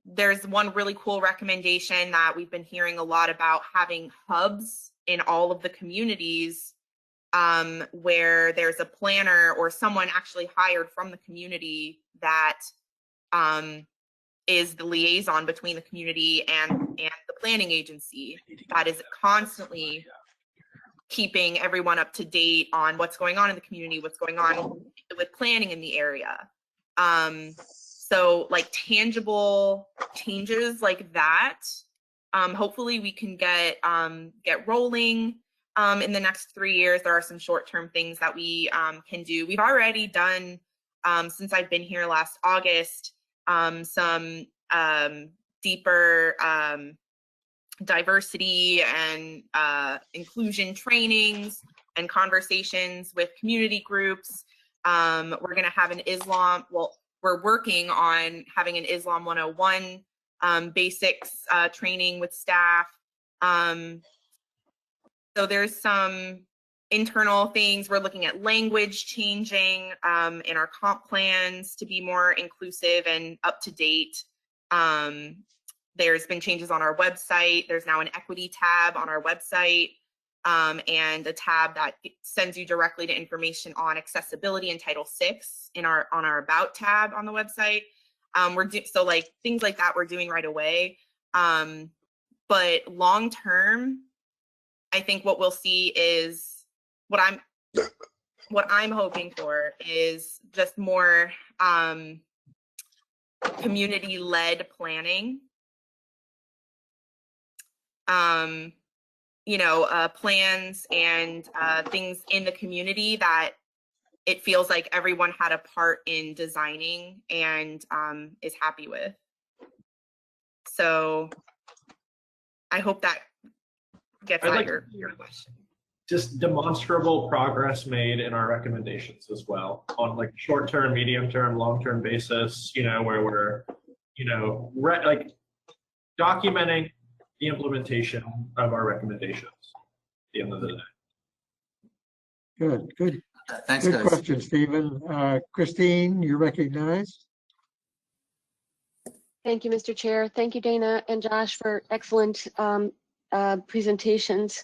there's one really cool recommendation that we've been hearing a lot about, having hubs in all of the communities, where there's a planner or someone actually hired from the community that is the liaison between the community and the planning agency, that is constantly keeping everyone up to date on what's going on in the community, what's going on with planning in the area. So like tangible changes like that, hopefully we can get rolling in the next 3 years. There are some short-term things that we can do. We've already done, since I've been here last August, some deeper diversity and inclusion trainings and conversations with community groups. We're going to have an Islam, well, we're working on having an Islam 101 basics training with staff. So there's some internal things. We're looking at language changing in our comp plans to be more inclusive and up to date. There's been changes on our website. There's now an equity tab on our website, and a tab that sends you directly to information on accessibility in Title VI on our About tab on the website. So like things like that we're doing right away. But long term, I think what we'll see is what I'm hoping for is just more community-led planning. Plans and things in the community that it feels like everyone had a part in designing and is happy with. So I hope that gets at your question. Just demonstrable progress made in our recommendations as well on like short-term, medium-term, long-term basis, where we're, like documenting the implementation of our recommendations at the end of the day. Good. Thanks, Good guys. question, Stephen. Christine, you're recognized. Thank you, Mr. Chair. Thank you, Dana and Josh, for excellent presentations.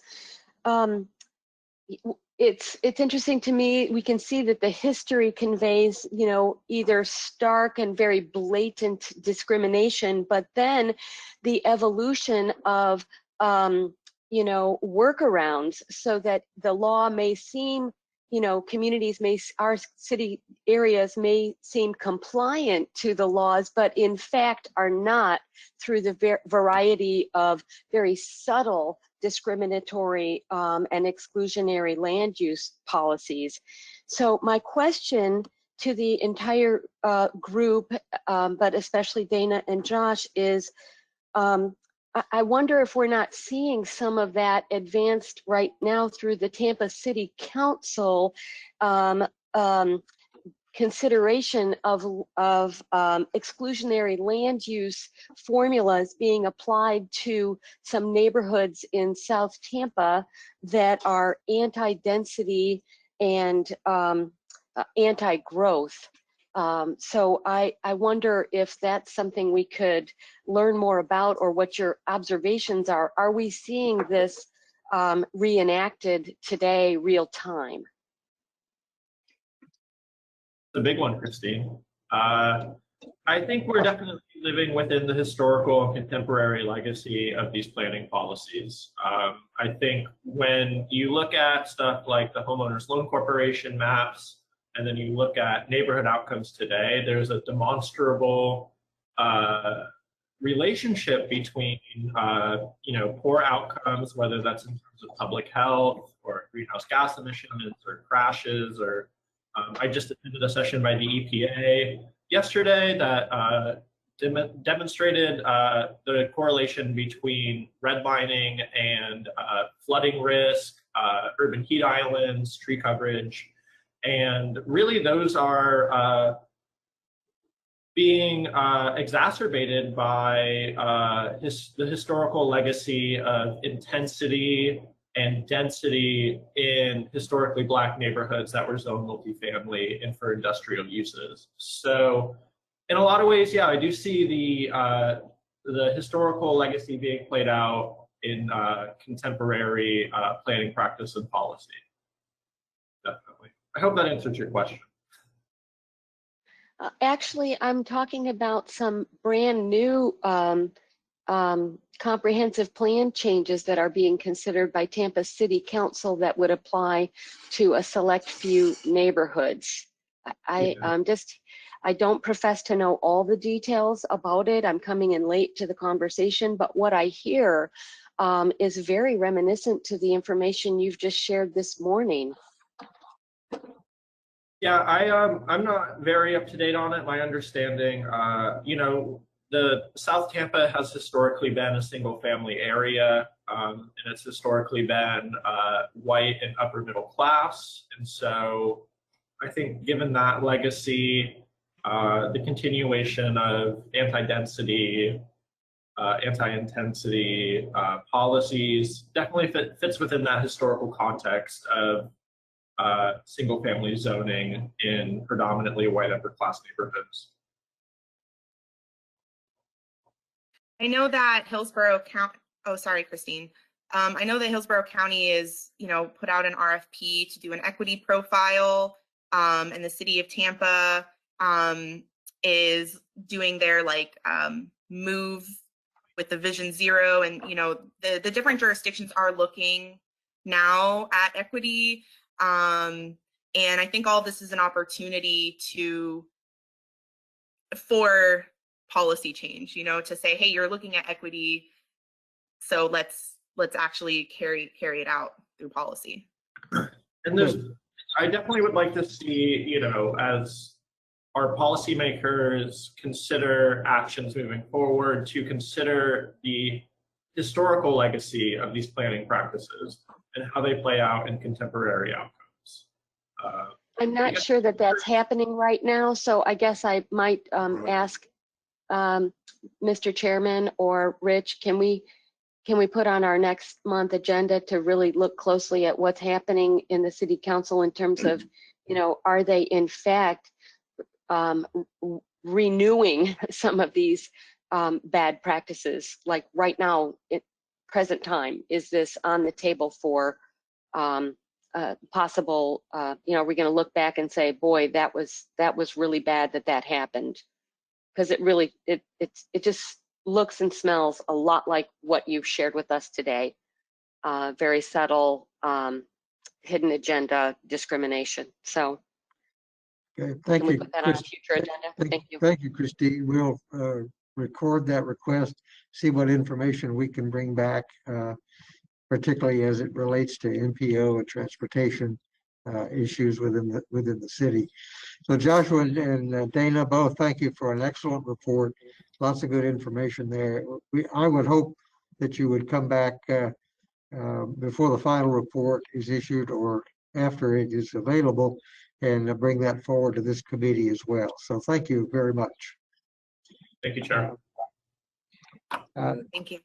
It's interesting to me. We can see that the history conveys, either stark and very blatant discrimination, but then the evolution of, workarounds, so that the law may seem, our city areas may seem compliant to the laws, but in fact are not, through the variety of very subtle discriminatory and exclusionary land use policies. So my question to the entire group, but especially Dana and Josh, is I wonder if we're not seeing some of that advanced right now through the Tampa City Council consideration of exclusionary land use formulas being applied to some neighborhoods in South Tampa that are anti-density and anti-growth. So I wonder if that's something we could learn more about, or what your observations are. Are we seeing this reenacted today, real time? The big one, Christine. I think we're definitely living within the historical and contemporary legacy of these planning policies. I think when you look at stuff like the Homeowners Loan Corporation maps, and then you look at neighborhood outcomes today, there's a demonstrable relationship between poor outcomes, whether that's in terms of public health or greenhouse gas emissions or crashes, or I just attended a session by the EPA yesterday that demonstrated the correlation between redlining and flooding risk, urban heat islands, tree coverage. And really those are being exacerbated by the historical legacy of intensity and density in historically Black neighborhoods that were zoned multifamily and for industrial uses. So in a lot of ways, yeah, I do see the historical legacy being played out in contemporary planning practice and policy. Definitely. I hope that answers your question. Actually, I'm talking about some brand new comprehensive plan changes that are being considered by Tampa City Council that would apply to a select few neighborhoods. I don't profess to know all the details about it. I'm coming in late to the conversation, but what I hear is very reminiscent to the information you've just shared this morning. Yeah, I'm not very up to date on it. My understanding, you know, the South Tampa has historically been a single family area, and it's historically been white and upper middle class. And so I think given that legacy, the continuation of anti-density, anti-intensity policies definitely fits within that historical context of single family zoning in predominantly white upper class neighborhoods. I know that Hillsborough County, oh, sorry, Christine. I know that Hillsborough County is, you know, put out an RFP to do an equity profile, and the city of Tampa is doing their like move with the Vision Zero, and you know the different jurisdictions are looking now at equity, and I think all this is an opportunity for policy change, you know, to say, hey, you're looking at equity, so let's actually carry it out through policy. And I definitely would like to see, you know, as our policymakers consider actions moving forward, to consider the historical legacy of these planning practices and how they play out in contemporary outcomes. I'm not sure that that's happening right now, so I guess I might ask Mr. Chairman or Rich, can we put on our next month agenda to really look closely at what's happening in the city council in terms of, you know, are they in fact renewing some of these bad practices? Like right now, at present time, is this on the table for possible, you know, are we going to look back and say, boy, that was really bad that happened? Because it really, it just looks and smells a lot like what you've shared with us today. Very subtle, hidden agenda discrimination. So Okay, thank can we you. put that on a future agenda? Thank you. Thank you, Christine. We'll record that request, see what information we can bring back, particularly as it relates to NPO and transportation issues within the city. So Joshua and Dana, both thank you for an excellent report. Lots of good information there. I would hope that you would come back before the final report is issued or after it is available and bring that forward to this committee as well. So thank you very much. Thank you, Chair. Thank you.